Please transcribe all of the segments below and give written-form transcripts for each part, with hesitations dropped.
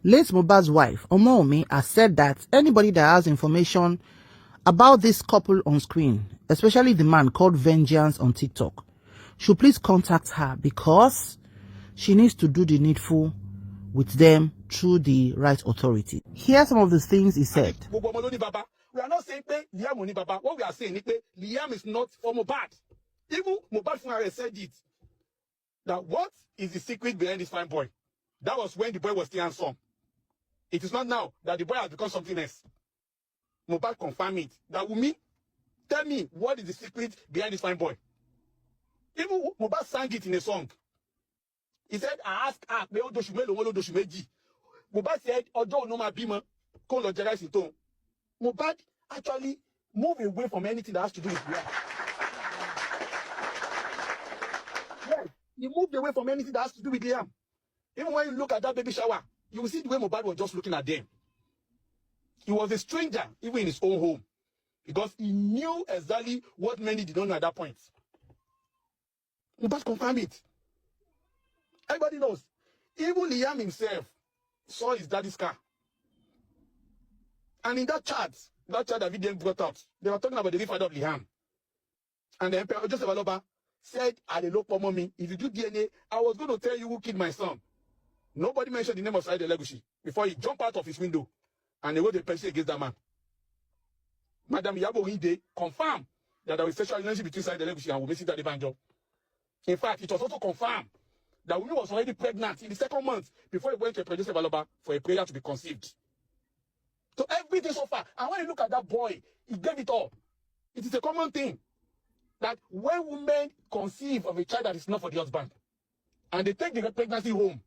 Late Mohbad's wife, Omomi, has said that anybody that has information about this couple on screen, especially the man called Vengeance on TikTok, should please contact her because she needs to do the needful with them through the right authority. Here are some of the things he said. We are not saying Liam Oni Baba. What we are saying is Liam is not for Mohbad. Even Mohbad said it. That what is the secret behind this fine boy? That was when the boy was still handsome. It is not now that the boy has become something else. Mohbad confirm it. That Wumi, tell me what is the secret behind this fine boy? Even Mohbad sang it in a song. He said, I asked her, Mohbad said, Ojo no ma bima, call Ojerais in tone. Mohbad actually moved away from anything that has to do with Liam. Yes, he moved away from anything that has to do with Liam. Even when you look at that baby shower, you will see the way Mohbad was just looking at them. He was a stranger, even in his own home, because he knew exactly what many did not know at that point. Mohbad confirmed it. Everybody knows. Even Liam himself saw his daddy's car. And in that chart that video brought out, they were talking about the real father of Liam. And the Emperor Joseph Aloba said, I look for mommy, if you do DNA, I was going to tell you who killed my son. Nobody mentioned the name of Said Elegushi before he jumped out of his window and they wrote a petition against that man. Madam Yabo Hinde confirmed that there was sexual relationship between Said Elegushi and Wumisi Tadebanjo. In fact, it was also confirmed that Wumi was already pregnant in the second month before he went to a producer Baloba for a prayer to be conceived. So everything so far. And when you look at that boy, he gave it all. It is a common thing that when women conceive of a child that is not for the husband, and they take the pregnancy home,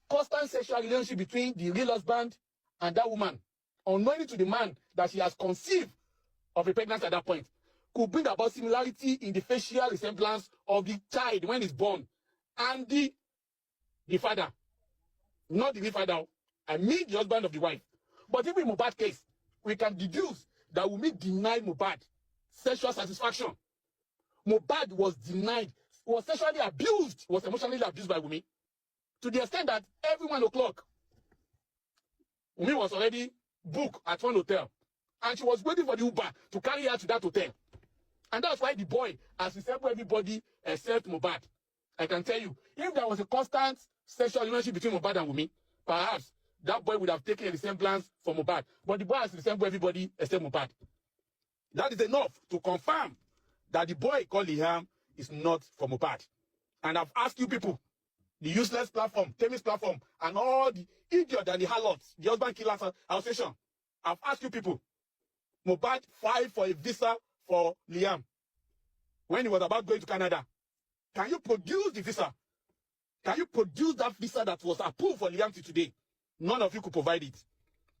constant sexual relationship between the real husband and that woman, unknowingly to the man that she has conceived of a pregnancy at that point, could bring about similarity in the facial resemblance of the child when it's born and the father. Not the real father, I mean the husband of the wife. But even in Mohbad's case, we can deduce that Wunmi denied Mohbad sexual satisfaction. Mohbad was denied, was sexually abused, was emotionally abused by Wunmi, to the extent that every 1 o'clock, Wunmi was already booked at one hotel, and she was waiting for the Uber to carry her to that hotel. And that's why the boy has resembled everybody except Mohbad. I can tell you, if there was a constant sexual relationship between Mohbad and Wunmi, perhaps that boy would have taken a resemblance from Mohbad. But the boy has resembled everybody except Mohbad. That is enough to confirm that the boy called Liam is not from Mohbad. And I've asked you people, the useless platform, Temis platform, and all the idiots and the harlots, the husband killers association, I've asked you people, Mohbad filed for a visa for Liam when he was about going to Canada. Can you produce the visa? Can you produce that visa that was approved for Liam till today? None of you could provide it.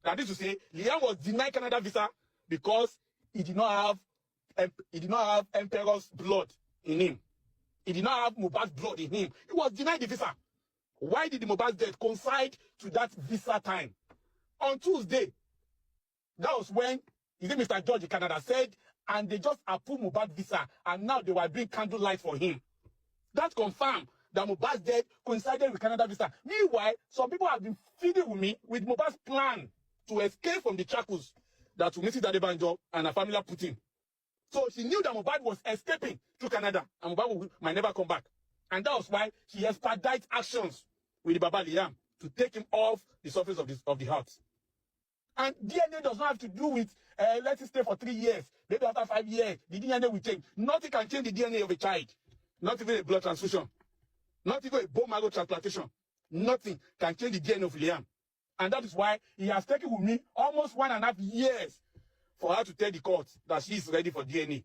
That is to say, Liam was denied Canada visa because he did not have Emperor's blood in him. He did not have Mohbad's blood in him. He was denied the visa. Why did the Mohbad's death coincide to that visa time? On Tuesday, that was when Mr. George in Canada said, and they just approved Mohbad's visa, and now they were doing candlelight for him. That confirmed that Mohbad's death coincided with Canada visa. Meanwhile, some people have been feeding with me with Mohbad's plan to escape from the shackles that Wumisi Tadebanjo and her family are put in. So she knew that Mohbad was escaping to Canada and Mohbad might never come back. And that was why she expedited actions with the Baba Liam to take him off the surface of the heart. And DNA does not have to do with, let it stay for 3 years. Maybe after 5 years, the DNA will change. Nothing can change the DNA of a child. Not even a blood transfusion. Not even a bone marrow transplantation. Nothing can change the DNA of Liam. And that is why he has taken with me almost 1.5 years for her to tell the court that she is ready for DNA.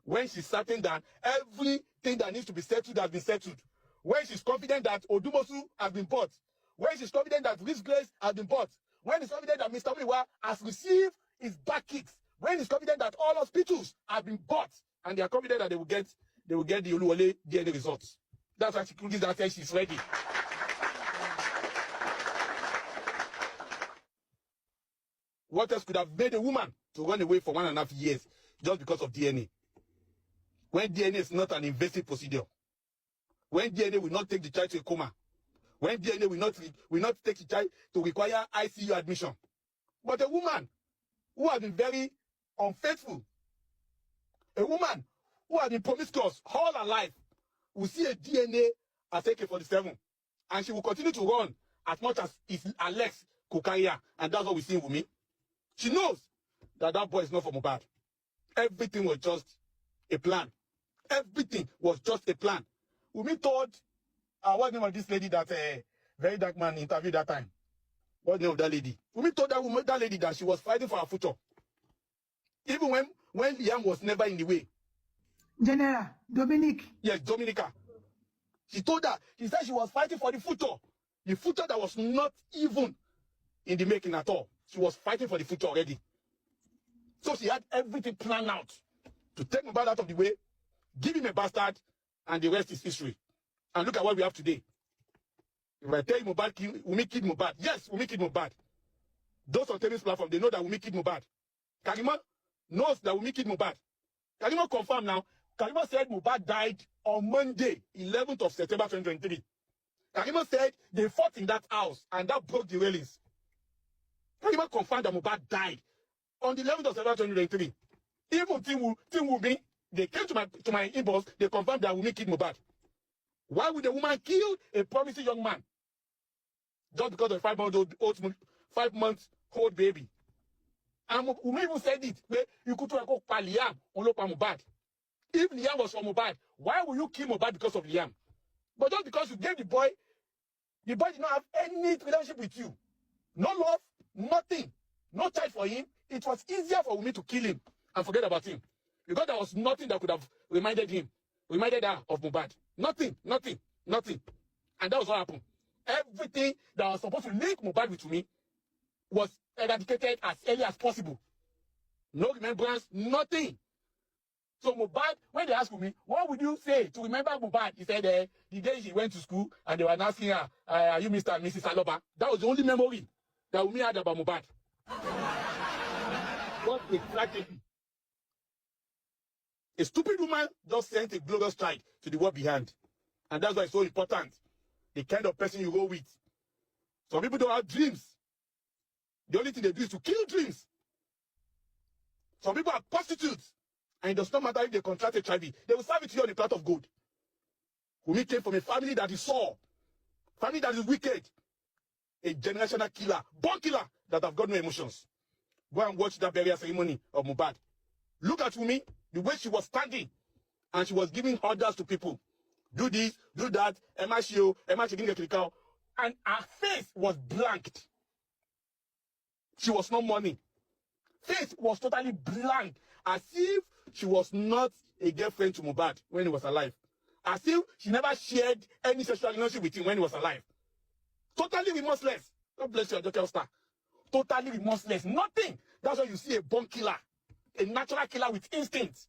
When she's certain that everything that needs to be settled has been settled. When she's confident that Odumosu has been bought. When she's confident that Risk Grace has been bought. When he's confident that Mr. Wiwa has received his back kicks. When he's confident that all hospitals have been bought. And they are confident that they will get the Oluwole DNA results. That's why she concludes that says she's ready. What else could have made a woman to run away for 1.5 years just because of DNA? When DNA is not an invasive procedure. When DNA will not take the child to a coma. when DNA will not take the child to require ICU admission. But a woman who has been very unfaithful, a woman who has been promiscuous all her life, will see a DNA as AK-47, and she will continue to run as much as her legs could carry her, and that's what we see in Wunmi. She knows that that boy is not for Mohbad. Everything was just a plan. Everything was just a plan. Wunmi told, what's the name of this lady that very dark man interviewed that time? What's the name of that lady? Wunmi told that lady that she was fighting for her future. Even when Liam was never in the way. General, Dominic. Yes, Dominica. She told her, she said she was fighting for the future that was not even in the making at all. She was fighting for the future already. So she had everything planned out to take Mohbad out of the way, give him a bastard, and the rest is history. And look at what we have today. If I tell you Wunmi killed Mohbad, yes, Wunmi killed Mohbad. Those on Temi's platform, they know that Wunmi killed Mohbad. Karima knows that Wunmi killed Mohbad. Karima confirmed now. Karima said Mohbad died on Monday, 11th of September 2023. Karima said they fought in that house and that broke the railings. Karima confirmed that Mohbad died on the 11th of September 2023. Even Team Wunmi, they came to my inbox, they confirmed that Wunmi killed Mohbad. Why would a woman kill a promising young man? Just because of a 5-month-old baby. And Wunmi even said it. You could go for Liam on Mohbad. If Liam was for Mohbad, why would you kill Mohbad because of Liam? But just because you gave the boy did not have any relationship with you. No love, nothing. No child for him. It was easier for Wunmi to kill him and forget about him. Because there was nothing that could have reminded her of Mohbad. Nothing. And that was what happened. Everything that was supposed to link Mohbad with me was eradicated as early as possible. No remembrance, nothing. So Mohbad, when they asked me, what would you say to remember Mohbad? He said the day he went to school and they were asking her, are you Mr. and Mrs. Aloba? That was the only memory that Wunmi had about Mohbad. What a tragedy. A stupid woman just sent a glorious child to the world behind. And that's why it's so important. The kind of person you go with. Some people don't have dreams. The only thing they do is to kill dreams. Some people are prostitutes. And it does not matter if they contract HIV. They will serve it to you on a plate of gold. Wunmi came from a family that is sore. Family that is wicked. A generational killer. Born killer that have got no emotions. Go and watch that burial ceremony of Mohbad. Look at Wunmi, the way she was standing. And she was giving orders to people. Do this, do that. Emma Shio, Emma Chigin. And her face was blanked. She was not mourning. Face was totally blank. As if she was not a girlfriend to Mohbad when he was alive. As if she never shared any sexual relationship with him when he was alive. Totally remorseless. God bless you, Dr. Star. Totally remorseless. Nothing. That's why you see a born killer. A natural killer with instinct.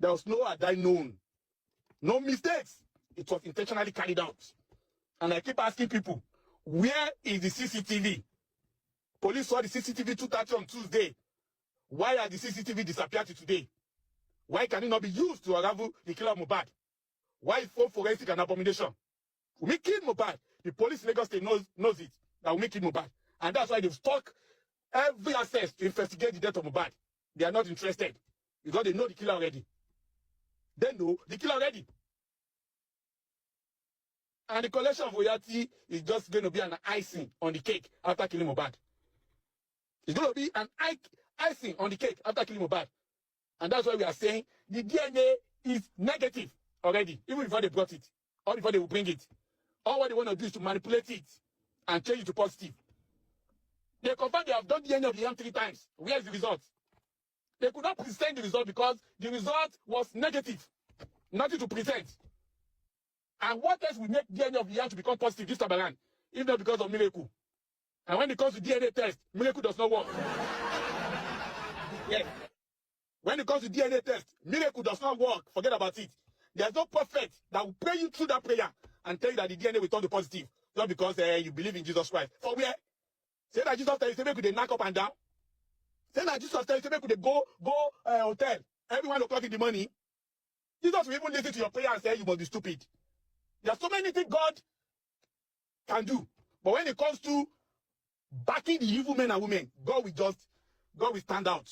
There was no die known. No mistakes. It was intentionally carried out. And I keep asking people, where is the CCTV? Police saw the CCTV 2:30 on Tuesday. Why are the CCTV disappeared to today? Why can it not be used to unravel the killer of Mohbad? Why is phone forensic an abomination? Wunmi killed Mohbad. The police in Lagos State knows it. That Wunmi killed Mohbad. And that's why they've stuck every access to investigate the death of Mohbad. They are not interested. Because they know the killer already. They know the killer already. And the collection of royalty is just going to be an icing on the cake after killing Mohbad. It's going to be an icing on the cake after killing Mohbad. And that's why we are saying the DNA is negative already, even before they brought it, or before they will bring it. All what they want to do is to manipulate it and change it to positive. They confirm they have done DNA of the yam 3 times. Where is the result? They could not present the result because the result was negative. Nothing to present. And what else will make DNA of the yam to become positive this time around, if not because of miracle? And when it comes to DNA test, miracle does not work. Yes. When it comes to DNA test, miracle does not work. Forget about it. There's no prophet that will pray you through that prayer and tell you that the DNA will turn to positive. Not because you believe in Jesus Christ. For where? Say that Jesus tell you, say make they knock up and down. Say that Jesus tell you, say make they go hotel. Everyone o'clock in the morning. Jesus will even listen to your prayer and say you must be stupid. There are so many things God can do. But when it comes to backing the evil men and women, God will stand out.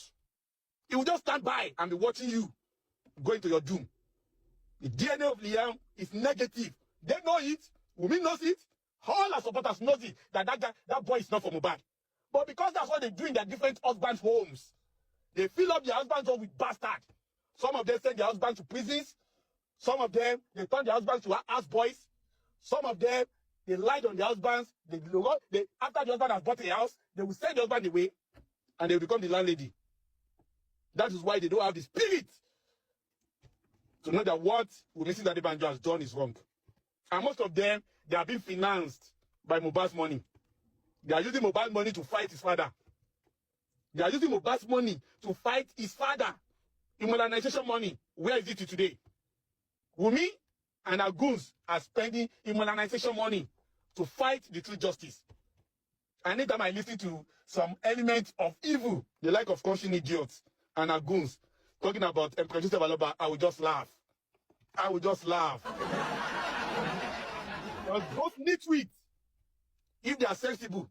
He will just stand by and be watching you going to your doom. The DNA of Liam is negative. They know it. Women knows it. All our supporters knows it. That boy is not for Mohbad. But because that's what they do in their different husbands' homes, they fill up their husbands' home with bastard. Some of them send their husbands to prisons. Some of them, they turn their husbands to house boys. Some of them, they lied on their husbands. After the husband has bought a house, they will send the husband away and they will become the landlady. That is why they don't have the spirit to know that what Mrs. Adebanjo has done is wrong. And most of them, they are being financed by Mohbad's money. They are using Mohbad's money to fight his father. They are using Mohbad's money to fight his father. Immunization money. Where is it today? Wumi and our goons are spending immunization money to fight the true justice. Anytime I listen to some element of evil, the like of conscious idiots and our goons talking about Emperor Joseph Aloba, I will just laugh. I will just laugh. Those nitwits, if they are sensible,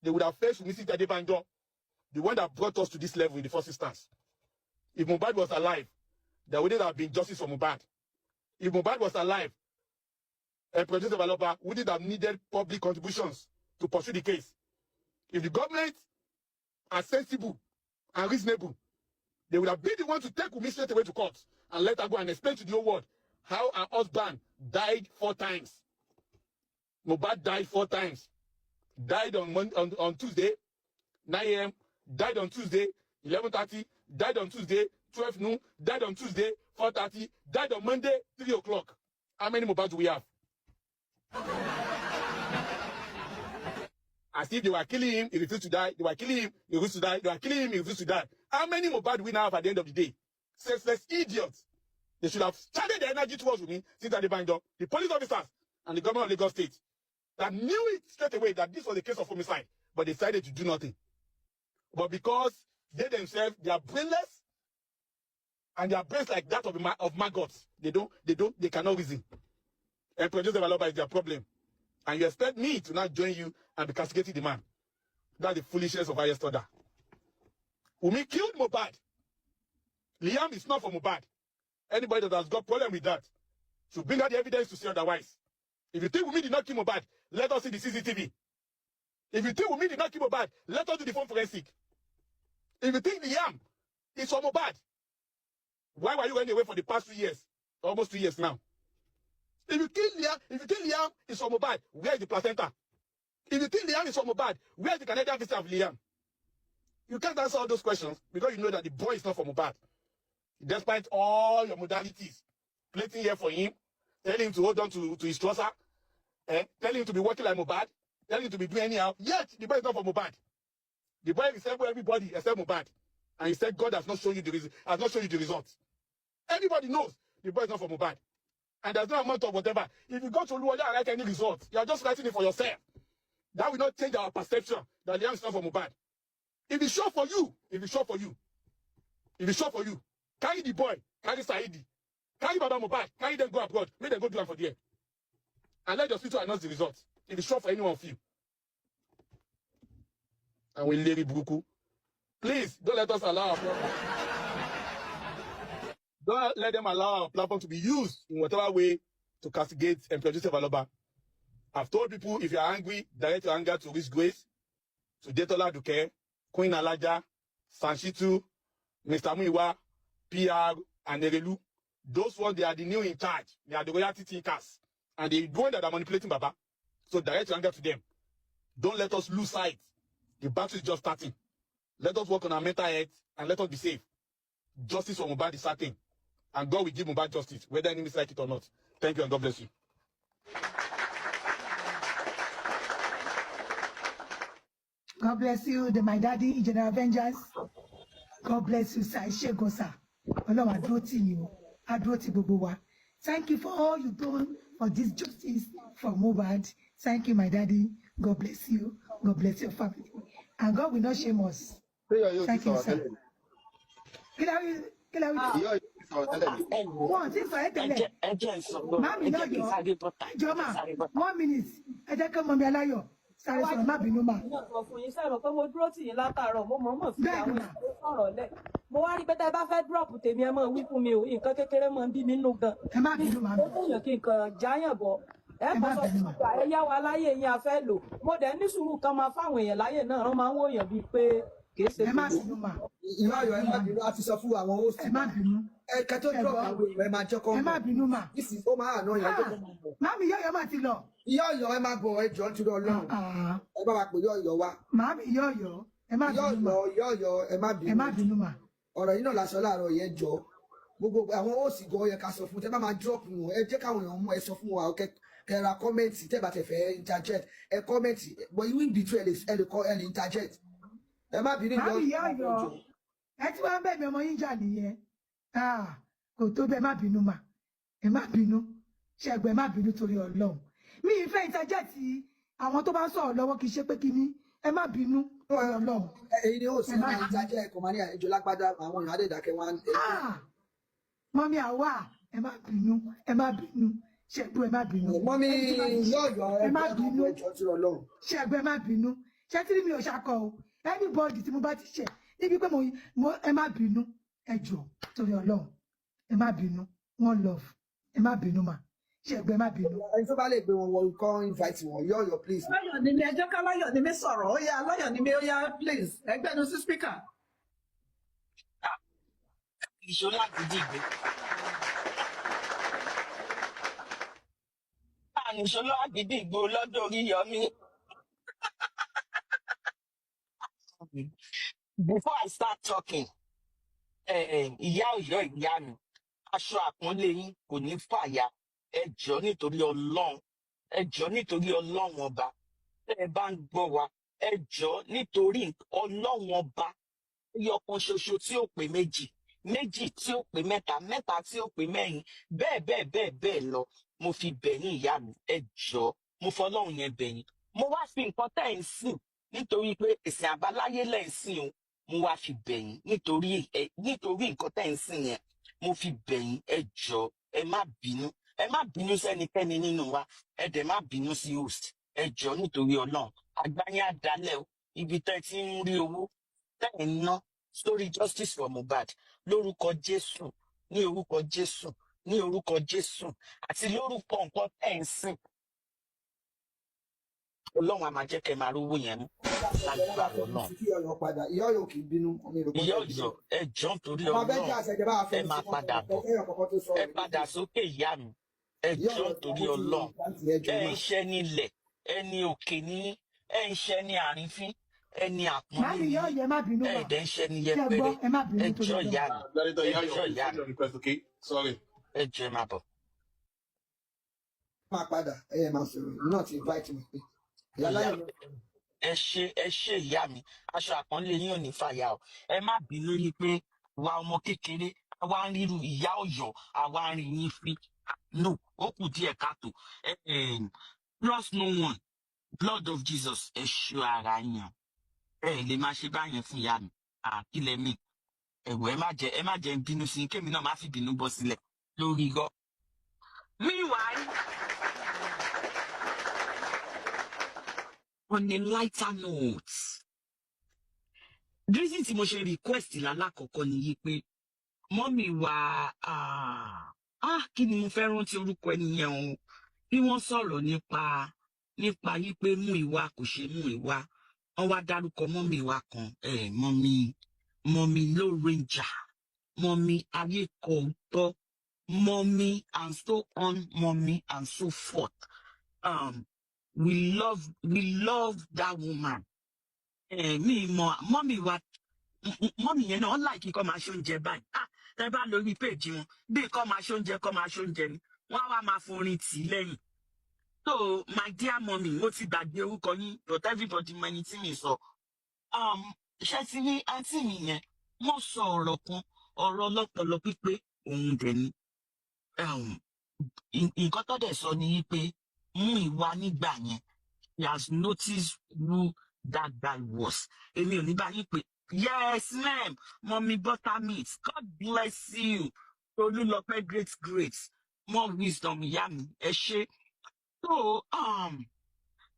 they would have faced Mrs. Adebanjo, the one that brought us to this level in the first instance. If Mohbad was alive, there wouldn't have been justice for Mohbad. If Mohbad was alive, Emperor Joseph Aloba wouldn't have needed public contributions to pursue the case. If the government are sensible and reasonable, they would have been the one to take Wumi straight away to court and let her go and explain to the whole world how her husband died 4 times. Mohbad died 4 times. Died on Tuesday, 9 a.m., died on Tuesday, 11:30, died on Tuesday, 12 noon, died on Tuesday, 4:30, died on Monday, 3 o'clock. How many Mohbad do we have? As if they were killing him, he refused to die. They were killing him, he refused to die. They were killing him, he refused to die. How many Mohbad do we now have at the end of the day? Senseless idiots. They should have channeled their energy towards me since they bind up. The police officers and the government of Lagos State that knew it straight away that this was a case of homicide, but decided to do nothing. But because they themselves, they are brainless, and their brains like that of maggots, they cannot reason. And Joseph Aloba is their problem. And you expect me to not join you and be castigating the man. That's the foolishness of highest order. Wumi killed Mohbad. Liam is not for Mohbad. Anybody that has got problem with that should bring out the evidence to say otherwise. If you think Wumi did not kill Mohbad, let us see the CCTV. If you think Wumi did not kill Mohbad, let us do the phone forensic. If you think Liam is for Mohbad, why were you running away for the past 2 years? Almost 2 years now. If you think Liam is for Mohbad, where is the placenta? If you think Liam is for Mohbad, where is the Canadian visa of Liam? You can't answer all those questions because you know that the boy is not for Mohbad. Despite all your modalities, plating here for him, telling him to hold on to his trouser, telling him to be working like Mohbad, telling him to be doing anyhow, yet the boy is not for Mohbad. The boy resembles everybody except Mohbad. And he said God has not shown you the results. Everybody knows the boy is not for Mohbad. And there's no amount of whatever. If you go to Luoya and write any result, you are just writing it for yourself. That will not change our perception that Liam is not for Mohbad. If it's sure for you, carry the boy, carry Saidi, carry Baba Mohbad, carry them go abroad, make them go do it for there. And let the hospital announce the results. If it's sure for anyone of you. And we Larry Buruku. Please, don't let us allow our platform. Don't let them allow our platform to be used in whatever way to castigate Emperor Joseph Aloba. I've told people, if you are angry, direct your anger to Rich Grace, to Detola Duke, Queen Alaja, Sanshitu, Mr. Muiwa, PR, and Nerelu. Those ones, they are the new in charge. They are the royalty thinkers. And they the one that are manipulating Baba. So direct your anger to them. Don't let us lose sight. The battle is just starting. Let us work on our mental health and let us be safe. Justice for Mohbad is certain. And God will give Mohbad justice, whether enemies like it or not. Thank you and God bless you. God bless you, my daddy, General Vengeance. God bless you, sir. Shegosa. Thank you for all you've done for this justice for Mohbad. Thank you, my daddy. God bless you. God bless your family. And God will not shame us. Thank you, sir. sọ̀rọ̀ tẹ́lẹ̀ ni. ẹ wò wọn ti sọ ẹ tẹ́lẹ̀ ẹ jẹ́ ń sọ̀rọ̀ màmí ẹ náà jẹ́ kí n yọ sáré bọ́ta ẹjọ́ ẹ jẹ́ mà sáré bọ́ta. 1 minute ẹ jẹ́ kí ọmọ mi aláyọ̀ sáré sọ̀rọ̀ má bínú mà. náà sọ fún yín sẹ́rọ̀ pé mo dúró tì yín látàárọ̀ mo mọ̀ọ́mọ̀ fi Bẹ́ẹ̀ àwọn ni mà. ìṣòro sọ̀rọ̀ lẹ̀ mo wá rí pé tẹ́ ẹ bá fẹ́ dúrọ̀pù tèmi ẹ máa wí fún mi o nǹkan kékeré máa ń bí mi nínú gan. ẹ má bínú mà. ó fún yàn kí nǹkan jáyàn bọ̀ ẹ Ẹ mọ má sọ bínú fún mà. ìgbà ẹ yá wa láyé yín a fẹ́ lò mo dẹ̀ ní sùúrù kan máa fáwọn èèyàn láyé náà wọ́n máa ń wòyàn bíi pé kì í ṣe ẹ má gbogbo. bínú mà. ìlú Ọ̀yọ́ ẹ má bínú a ti sọ fún àwọn host ẹ má bínú. ẹ kẹtọ Ẹ drop gbọ́. àwọn èèyàn ẹ máa jẹ́ kọ́ ẹ má bínú mà. this is ó máa àná yẹn tó kọ́ máa bọ̀. màmí yọ̀yọ̀ mà ti lọ. ìyá Ọ̀yọ́ ẹ máa bọ̀ ẹ jọ nítorí Ọlọ́run Ah, ẹ bá wa pè ìyá Ọ̀yọ́ wa màmí yọ̀yọ̀ ẹ má ìyá bínú mà. Ọ̀yọ́ ìyá Ọ̀yọ́ ẹ má ẹ má bínú bínú mà. ọ̀rọ̀ yìí náà láṣọ láàárọ̀ yẹn jọ gbogbo àwọn host gan yẹ ká sọ fún tẹ bá máa drop wọn ẹ jẹ́ káwọn èèyàn mú ẹ sọ fún wa kẹra kọ́mẹ́ǹtì tẹ́ bá tẹ fẹ́ interject ẹ kọ́mẹ́ǹtì but you in between ẹ lè interject ẹ má bínú ìyá màmí Ọ̀yọ́ yọ̀yọ̀ ẹ tí wọ́n bẹ̀ mí ọmọ yín jà nìyẹn. Ah, kò tó bẹ́ẹ̀ má bínú mà. ẹ má bínú ṣẹ́gun ẹ má bínú torí Ọlọ́run. mi ì fẹ́ ìtajẹ́tì àwọn tó bá ń sọ̀rọ̀ lọ́wọ́ kì í ṣe pé kí ni ẹ má bínú torí Ọlọ́run. èyí ni host ẹ máa interject ẹ̀kọ́ máa ní àjọ lágbádá àwọn èèyàn adédàkẹ́ wọn. Ah, mọ́mí àwa ẹ má bínú ṣẹ́gun ẹ má bínú. mọ́mí ìyá Ọ̀yọ́ ẹ má bínú ẹjọ́ tí Ọlọ́run. ṣẹ́gun ẹ má bínú ṣé tí mi ò ṣakọ o anybody tí mo bá ti ṣẹ̀ níbi pé mo ẹ má bínú ẹ jọ̀ọ́ torí Ọlọ́run ẹ má bínú one love ẹ má bínú mà ṣẹ́gun ẹ má bínú. ẹni tó bá lè gbé wọn wọ nǹkan invite wọn ìyá Ọ̀yọ́ please. Láyọ̀ ni mi ẹjọ́ ká láyọ̀ ni mi sọ̀rọ̀ ó yá láyọ̀ ni mi ó yá please ẹgbẹ́nu sí speaker. ìṣó láti dìgbò. ìṣó láti dìgbò lọ́dọ̀ Oríyọmí. Before I start talking, ìyá Ọ̀yọ́ ìyá mi, aṣọ àpọ́nlé yín kò ní fàya. Ẹ jọ̀ọ́ nítorí Ọlọ́run, ẹ jọ̀ọ́ nítorí Ọlọ́run ọba. Tẹ́ ẹ bá ń gbọ́ wa, ẹ jọ̀ọ́ nítorí Ọlọ́run ọba. Ẹyọ kan ṣoṣo tí ó pé méjì, méjì tí ó pé mẹ́ta, mẹ́ta tí ó pé mẹ́rin, bẹ́ẹ̀ bẹ́ẹ̀ bẹ́ẹ̀ bẹ́ẹ̀ lọ. Mo fi bẹ̀yìn ìyá mi, ẹ jọ̀ọ́, mo fọlọ́run yẹn bẹ̀yìn. Mo wá fi nǹkan tẹ́ ẹ̀ ń sìn nítorí pé ẹ̀sìn àbáláyé lẹ̀ ń sìn o. Mo wá fi bẹ̀yìn nítorí nǹkan tẹ́ ẹ̀ ń sìn yẹn. Mo fi bẹ̀yìn, ẹ jọ̀ọ́, ẹ má bínú. Ẹ má bínú sẹ́nikẹ́ni nínú wa, ẹ dẹ̀ má bínú sí host. Ẹ jọ̀ọ́ nítorí Ọlọ́run, àgbáyé àdálẹ̀ o, ibi tẹ́ ti ń rí owó tẹ́ ẹ̀ ń ná sórí justice for Mohbad lórúkọ Jésù, ní orúkọ Jésù, ní orúkọ Jésù, àti lórúkọ nǹkan tẹ́ ẹ̀ ń sìn. Ọlọ́run á máa jẹ́ kẹ́ máa rówó yẹn mú lágbára Ọlọ́run. ìyá Ọ̀yọ́ padà ìyá Ọ̀yọ́ kì í bínú. Ìyá Ọ̀yọ́ ẹ jọ̀ọ́ nítorí ọmọ abẹ́jẹ́ Ọlọ́run, àṣẹjọba ẹ máa padà bọ̀, ẹ padà sókè ìyá mi. Ẹ jọ̀ọ́ nítorí Ọlọ́run, ẹ ń ṣẹ́ nílẹ̀, ẹni òkè ní, ẹ ń ṣẹ́ ní àrífín, ẹni àpọ́nlé màmí ní, yọ̀yọ̀ ẹ má bínú ẹ mà. dẹ̀ ń ṣẹ́ ní ṣé ẹ gbọ́ yẹpẹrẹ. ẹ má bínú Ẹ torí jọ̀ọ́ ìyá Ọlọ́run. mi, Director, ẹ ìyá jọ̀ọ́ Ọ̀yọ́, ìyá your mi, request, okay? Sorry. ẹ jọ̀ọ́ ẹ máa bọ̀. máa padà ẹ máa sọ̀rọ̀ náà ti invite mi pé ìyá láyọ̀ ló ẹ ṣe ìyá mi, aṣọ àpọ́nlé yín ò ní fàyà o. Ẹ má bínú yí pé wa ọmọ kékeré àwa ń ríru ìyá Ọ̀yọ́ àwa ń rí yín fi. No, ó kù díẹ̀ káàtó. Trust no one, blood of Jesus, ẹ ṣọ́ ara yín. Ẹ lè máa ṣe báyẹn fún ìyá mi. Àkílẹ̀ mi. Ẹ̀wọ̀ ẹ má jẹ́ ń bínú sí i, kémi náà má fi bínú bọ́ sílẹ̀ lórí irọ́. Meanwhile, on a lighter note, reason tí mo ṣe request lálákọ̀ọ́kọ́ ni yí pé mọ́mì wa kí ni mo fẹ́ rántí orúkọ ẹni yẹn o, bí wọ́n sọ̀rọ̀ nípa yí pé mú ìwà kò ṣe mú ìwà, wọ́n wá dárúkọ mọ́mì wa kan, mọ́mì low ranger, mọ́mì ayékọ̀ọ́tọ́, mọ́mì and so on, mọ́mì and so forth. We love that woman. Mi mọ mọ́mì wa, mọ́mì yẹn náà láìkí kọ́ máa ṣóúnjẹ báyìí. Tẹ́ bá lórí péèjì wọn, bí kọ́ máa ṣóúnjẹ ni, wọ́n á wá máa forin tì í lẹ́yìn. So, my dear mommy, mo ti gbàgbé orúkọ yín, but everybody mọ ẹni tí mi sọ. Ṣé ti rí àǹtí mi yẹn, wọ́n sọ ọ̀rọ̀ kan, ọ̀rọ̀ ọlọ́pọlọ pípé, òun dẹ̀ ni. Nǹkan tó dẹ̀ sọ ni pé mú ìwà nígbà yẹn, he has noticed who that guy was. Èmi ò ní bá yín pé, yes ma'am, mommy buttermeat, God bless you. So Olúlọpẹ́ great more wisdom ìyá mi ẹ ṣé. So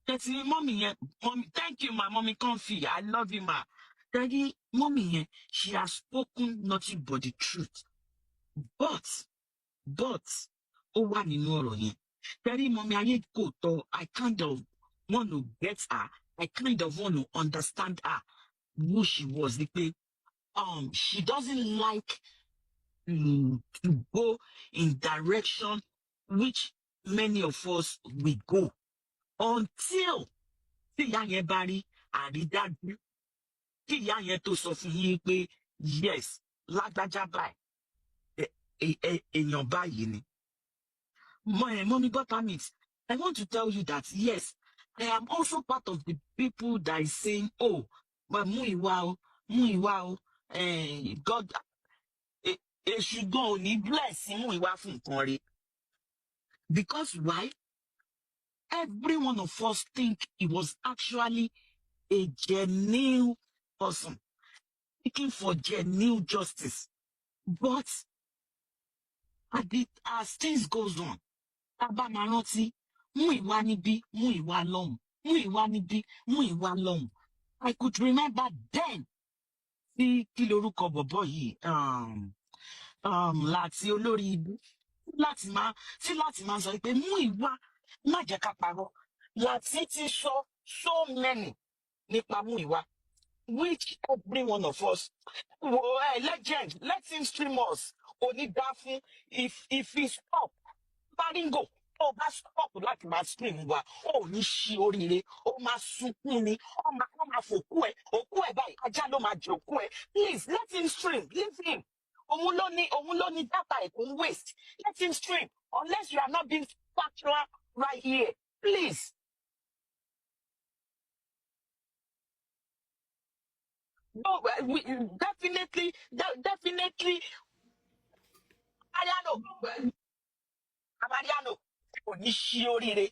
tẹ̀sí mọ́mì yẹn mọ́mì thank you ma mọ́mì Comfy I love you ma. Tẹ̀sí mọ́mì yẹn she has spoken nothing but the truth but ó wà nínú ọ̀rọ̀ yẹn. Tẹ̀sí mọ́mì ayé kò tọ́ I kind of want to get her I kind of want to understand her who she was ni pé she doesn't like to go in direction which many of us will go until tí ìyá yẹn bá rí àrídájú tí ìyá yẹn tó sọ fún yín pé yes lágbájá báyìí èèyàn báyìí ni. Mommy Buttermint, I want to tell you that yes, I am also part of the people that is saying, oh, but Muiwa, God, èṣù gan ò ní bless Muiwa fún nǹkan rẹ̀. Because why? Every one of us think he was actually a genuine person, looking for genuine justice. But as things goes on, Baba máa rántí, Muiwa níbí, Muiwa lọ́hùn, Muiwa níbí, Muiwa lọ́hùn. I could remember then, tí kí lorúkọ bọ̀bọ̀ yìí, láti olórí ibú, láti máa sọ pé Muiwa má jẹ́ ká parọ́. Láti ti sọ so many nípa Muiwa, which every one of us, legend, let him stream us. Onídàáfún, if he stop, Baringo, ó bá stop láti máa stream wa, ó ní ṣí oríire, ó máa sunkún ni, ó máa fòkú ẹ̀ báyìí, ajá ló máa jẹ òkú ẹ̀. Please, let him stream, leave him. Òun ló ní data ẹ̀ kò ń waste. Let him stream, unless you are not being factual right here. Please. No, we definitely, Mariano, kò ní ṣí oríire.